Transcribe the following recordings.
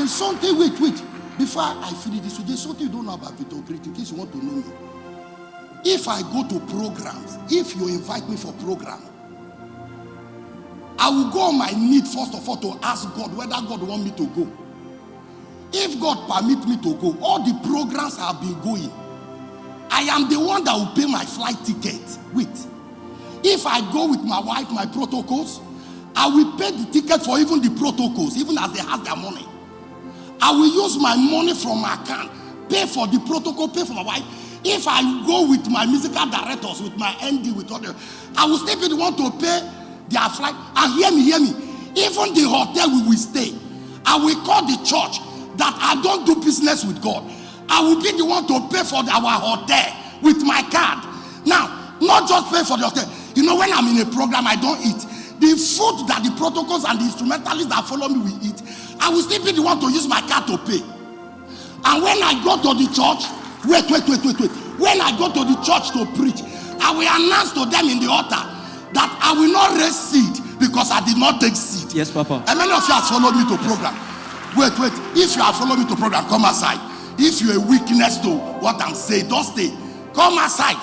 is something, wait. Before I finish this, there's something you don't know about Victor Great, in case you want to know me. If I go to programs, if you invite me for program, I will go on my need first of all to ask God whether God want me to go. If God permit me to go, all the programs I have been going, I am the one that will pay my flight ticket. Wait. If I go with my wife, my protocols, I will pay the ticket for even the protocols, even as they have their money. I will use my money from my account, pay for the protocol, pay for my wife. If I go with my musical directors, with my ND, with other, I will still be the one to pay their flight. And hear me. Even the hotel we will stay, I will call the church that I don't do business with God. I will be the one to pay for our hotel with my card. Now, not just pay for the hotel. You know, when I'm in a program, I don't eat. The food that the protocols and the instrumentalists that follow me will eat, I will still be the one to use my card to pay. And when I go to the church, wait. When I go to the church to preach, I will announce to them in the altar that I will not raise seed because I did not take seed. Yes, Papa. And many of you have followed me to program. Wait. If you have followed me to program, come aside. If you're a witness to what I'm saying, don't stay. Come aside.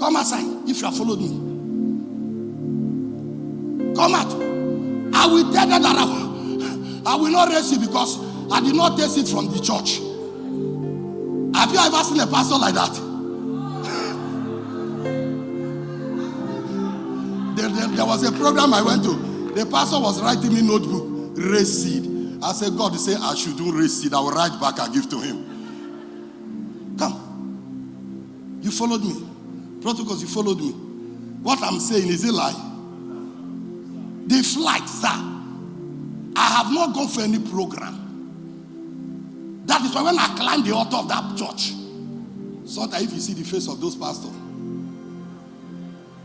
Come aside. If you have followed me, come out. I will tell them that I will not raise it because I did not take it from the church. Have you ever seen a pastor like that? There was a program I went to. The pastor was writing me notebook, raise seed. I said, God, say I should do raise seed. I will write back and give to him. Come. You followed me. Protocols, you followed me. What I'm saying, is a lie? The flight, sir. I have not gone for any program. That is why when I climb the altar of that church, sometimes if you see the face of those pastors,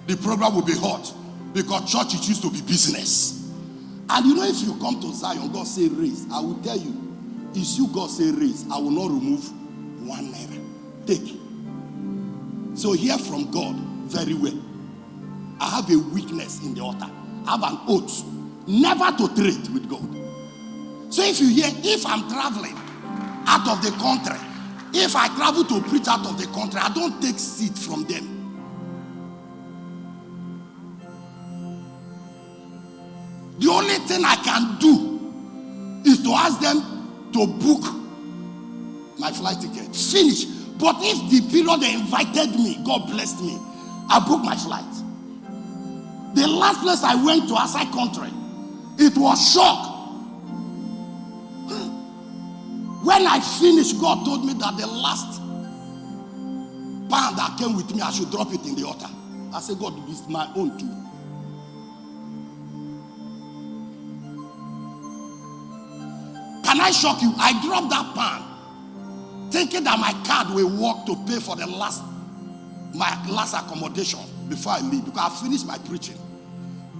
the program will be hot because church it used to be business. And you know, if you come to Zion, God say raise, I will tell you, if you God say raise, I will not remove 1 naira. Take. So hear from God very well. I have a weakness in the altar. I have an oath never to trade with God. So if you hear, if I'm traveling out of the country, if I travel to preach out of the country, I don't take seat from them. The only thing I can do is to ask them to book my flight ticket. Finish. But if the period they invited me, God blessed me, I booked my flight. The last place I went to outside country, it was shock. When I finished, God told me that the last pound that came with me, I should drop it in the altar. I said, God, this is my own too. Can I shock you? I dropped that pound, thinking that my card will work to pay for my last accommodation before I leave, because I finished my preaching.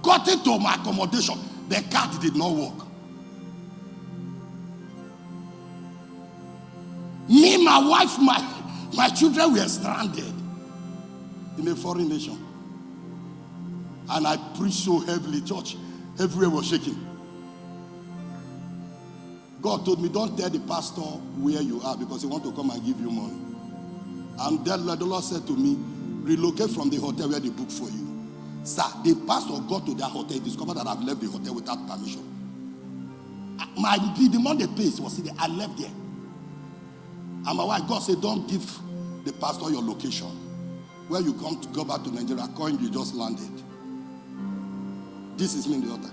Got into my accommodation, the card did not work. Me, my wife, my children were stranded in a foreign nation. And I preached so heavily, church, everywhere was shaking. God told me, don't tell the pastor where you are because he wants to come and give you money. And then the Lord said to me, relocate from the hotel where they booked for you. Sir, the pastor got to that hotel, discovered that I've left the hotel without permission. The money they paid was there. I left there. And my wife, God said, don't give the pastor your location. Where you come to go back to Nigeria, coin you just landed. This is me in the altar.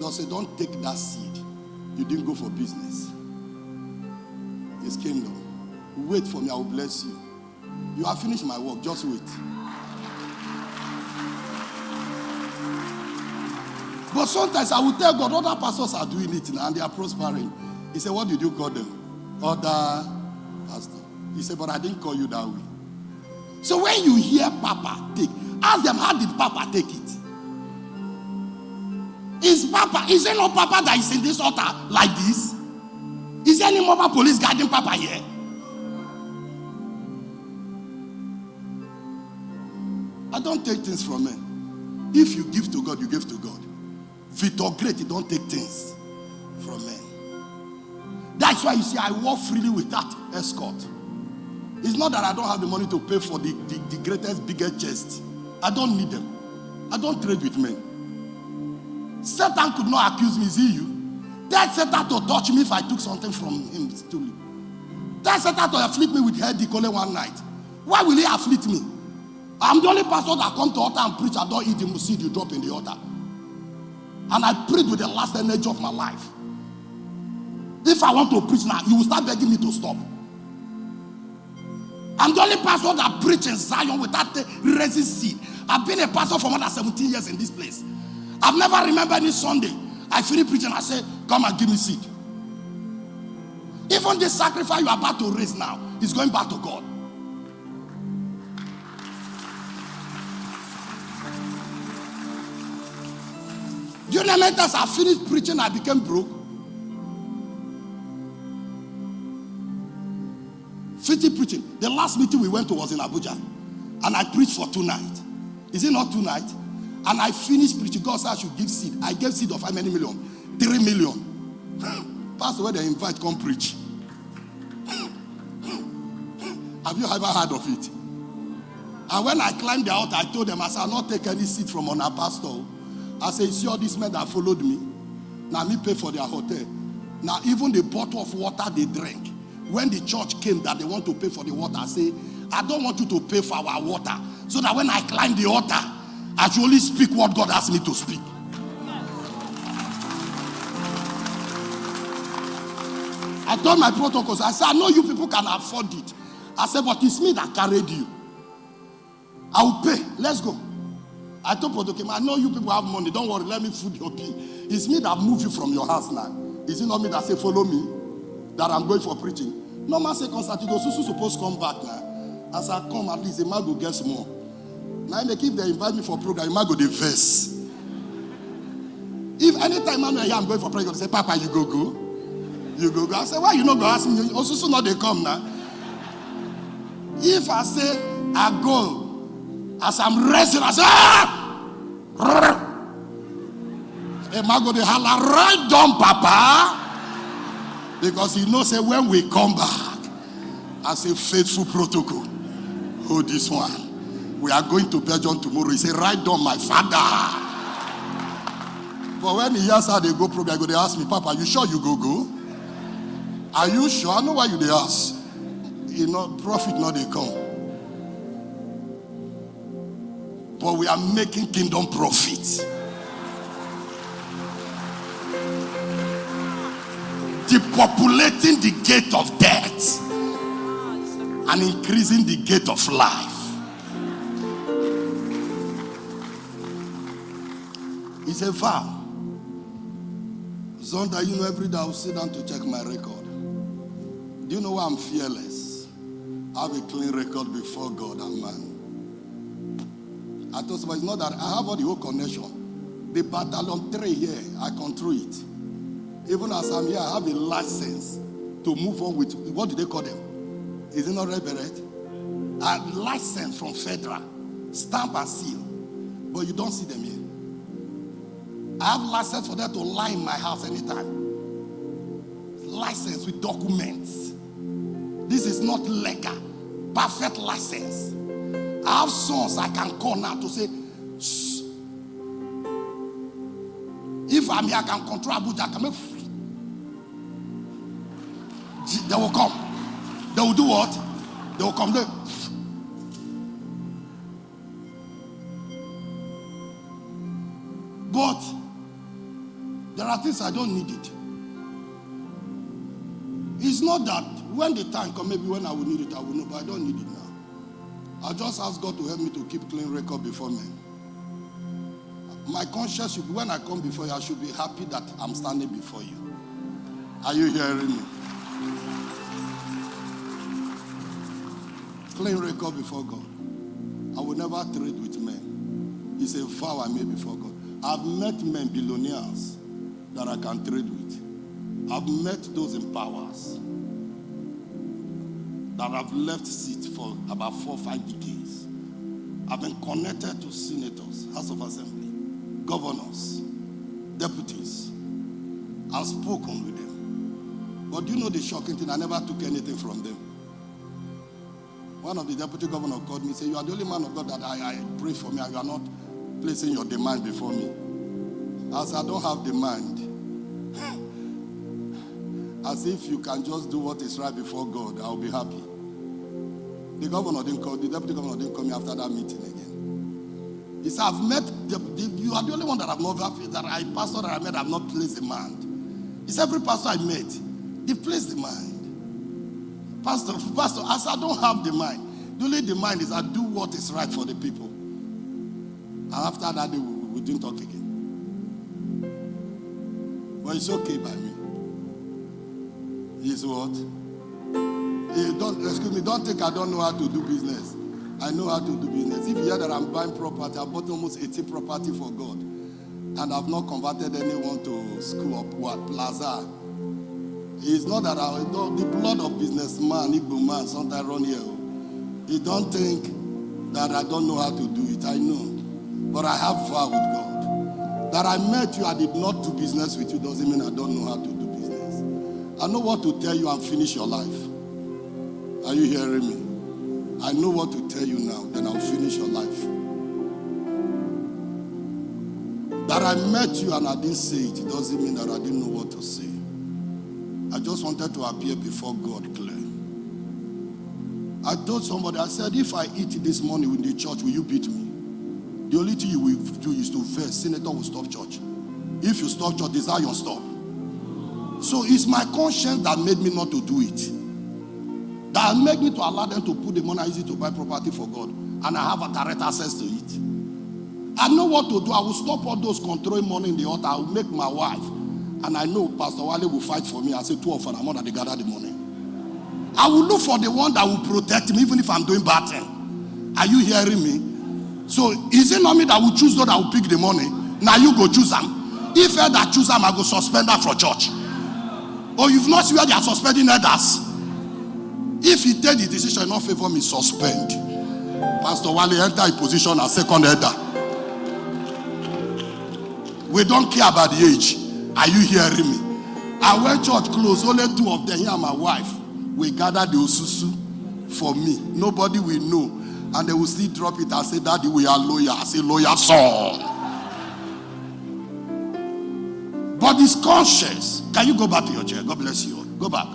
God said, don't take that seed. You didn't go for business. It's kingdom. Wait for me, I will bless you. You have finished my work, just wait. But sometimes I will tell God, other pastors are doing it now and they are prospering. He said, what did you call them? Other pastor. He said, but I didn't call you that way. So when you hear Papa take, ask them, how did Papa take it? Is there no Papa that is in this altar like this? Is there any mobile police guarding Papa here? I don't take things from men. If you give to God, you give to God. Victor Great, he don't take things from men. That's why you see I walk freely without escort. It's not that I don't have the money to pay for the greatest, biggest chest. I don't need them. I don't trade with men. Satan could not accuse me. Is he you? Tell Satan to touch me if I took something from him. Tell Satan to afflict me with headache only one night. Why will he afflict me? I'm the only pastor that come to altar and preach. I don't eat the seed you drop in the altar. And I prayed with the last energy of my life. If I want to preach now, you will start begging me to stop. I'm the only pastor that preach in Zion without raising seed. I've been a pastor for more than 17 years in this place. I've never remembered any Sunday I finish preaching, I say, come and give me seed. Even the sacrifice you are about to raise now is going back to God. Do you know how many times I finished preaching, I became broke? 50 preaching. The last meeting we went to was in Abuja. And I preached for 2 nights. Is it not 2 nights? And I finished preaching. God said I should give seed. I gave seed of how many million? 3 million. Pastor, where they invite, come preach. Have you ever heard of it? And when I climbed the altar, I told them, I said, I'll not take any seed from our pastor. I said, you see all these men that followed me? Now me pay for their hotel. Now even the bottle of water they drank. When the church came that they want to pay for the water, I say, I don't want you to pay for our water. So that when I climb the altar, I should only speak what God asked me to speak. I told my protocols, I said, I know you people can afford it. I said, but it's me that carried you. I will pay. Let's go. I told protocol, I know you people have money. Don't worry, let me food your bill. It's me that moved you from your house now. Is it not me that say, follow me? That I'm going for preaching. No man say, Constantine, those who supposed to come back now. As I come, at least, a man go get more. Now, if they invite me for program, you might go the verse. If anytime man I'm going for prayer, they say, Papa, you go. You go. I say, why you not go ask me? Also, so now they come now. If I say, I go, as I'm resting, I say, a man go the holla, right down, Papa. Because he knows, say, when we come back, as a faithful protocol, hold this one. We are going to Belgium tomorrow. He said, write down my father. But when he hears how they go program, they ask me, Papa, you sure you go? Are you sure? I know why you they ask. You know, profit not they come. But we are making kingdom profit. Depopulating the gate of death and increasing the gate of life. It's a vow. Zonda, you know, every day I will sit down to check my record. Do you know why I'm fearless? I have a clean record before God and man. I told somebody, it's not that I have all the whole connection. The battalion 3 here, I control it. Even as I'm here, I have a license to move on with, what do they call them? Is it not red beret? A license from federal, stamp and seal. But you don't see them here. I have license for them to lie in my house anytime. License with documents. This is not legal. Perfect license. I have sons I can call now to say, shh. If I'm here, I can control Abuja. They will come. They will do what? They will come there. But there are things I don't need it. It's not that when the time comes, maybe when I will need it, I will know, but I don't need it now. I just ask God to help me to keep clean record before men. My conscience should be, when I come before you, I should be happy that I'm standing before you. Are you hearing me? Clean record before God. I will never trade with men. It's a vow I made before God. I've met men, billionaires, that I can trade with. I've met those in powers that have left seats for about 4 or 5 decades. I've been connected to senators, House of Assembly, governors. deputies. I've spoken with them. But you know the shocking thing? I never took anything from them. One of the deputy governors called me and said, you are the only man of God that I pray for me and you are not placing your demand before me. I said, I don't have demand. As if you can just do what is right before God, I'll be happy. The deputy governor didn't call me after that meeting again. He said, I've met, you are the only one that I've not, pastor that I met, I've not placed demand. He said, every pastor I met, they placed demand. Pastor, I said, I don't have the mind. The only demand is I do what is right for the people. And after that, we didn't talk again. But it's okay by me. Is what? Don't think I don't know how to do business. I know how to do business. If you hear that I'm buying property, I bought almost 80 property for God. And I've not converted anyone to school or plaza. It's not that the blood of businessman, Igbo man, sometimes run here. You don't think that I don't know how to do it. I know. But I have vow with God. That I met you, I did not do business with you, doesn't mean I don't know how to do business. I know what to tell you and finish your life. Are you hearing me? I know what to tell you now, then I'll finish your life. That I met you and I didn't say it, it doesn't mean that I didn't know what to say. I just wanted to appear before God clear. I told somebody, I said, if I eat this morning in the church, will you beat me? The only thing you will do is to first, Senator will stop church. If you stop church, is that your stop? So it's my conscience that made me not to do it. That made me to allow them to put the money easy to buy property for God. And I have a direct access to it. I know what to do. I will stop all those controlling money in the altar. I will make my wife. And I know Pastor Wale will fight for me. I say 2 of them, I'm not that they gather the money. I will look for the one that will protect me even if I'm doing bad thing. Are you hearing me? So is it not me that will choose those that will pick the money? Now you go choose them. If that choose them, I go suspend that from church. Or you've not seen where they are suspending others. If he take the decision in not favor me, suspend. Pastor Wale enter a position as second elder. We don't care about the age. Are you hearing me? And when church closed, only 2 of them, here and my wife, we gather the osusu for me. Nobody will know. And they will still drop it and say, Daddy, we are lawyer. I say, lawyer son. But his conscience. Can you go back to your chair? God bless you. Go back.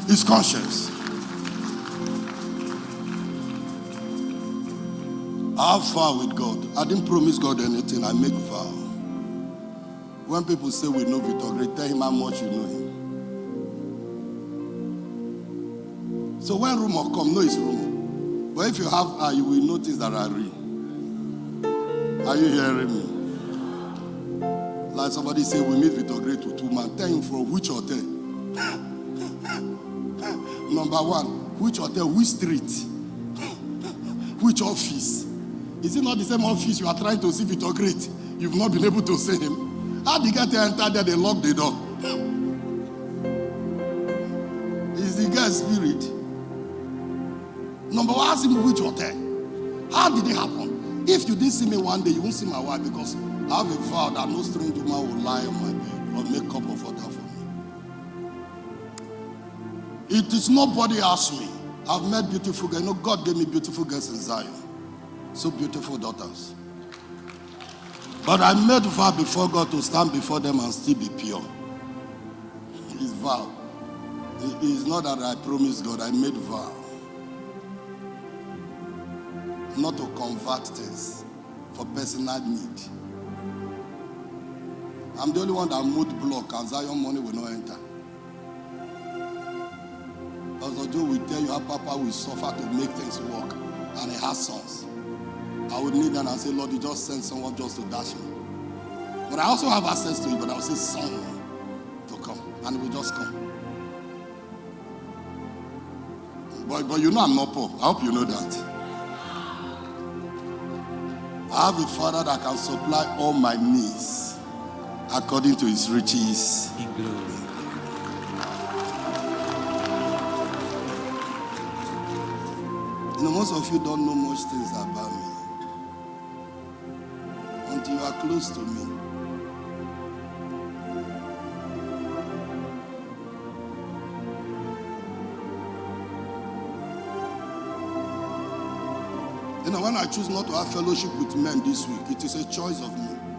His conscience. I have vow with God. I didn't promise God anything. I make vow. When people say we know Victor Great, tell him how much you know him. So when rumor come, no, it's rumor. But if you have eye, you will notice that I read. Are you hearing me? Like somebody say we meet Victor Great with 2 man. Tell him from which hotel? Number 1, which hotel, which street? Which office? Is it not the same office you are trying to see Victor Great? You've not been able to see him. How did you get to enter there? They lock the door. Is the guy's spirit? Number 1, ask him which hotel. How did it happen? If you didn't see me one day, you won't see my wife because I have a vow that no strange woman will lie on my bed or make cup of water for me. It is nobody asked me. I've met beautiful girls. You know, God gave me beautiful girls in Zion. So beautiful daughters. But I made vow before God to stand before them and still be pure. It's vow. It is not that I promised God. I made vow. Not to convert things for personal need. I'm the only one that moved block and Zion money will not enter. Pastor Joe will tell you how Papa will suffer to make things work. And he has sons. I would need them and say, Lord, you just send someone just to dash me. But I also have access to it, but I will say someone to come. And it will just come. But you know I'm not poor. I hope you know that. I have a Father that can supply all my needs according to his riches in glory. You know, most of you don't know much things about me until you are close to me. You know, when I choose not to have fellowship with men this week, it is a choice of me.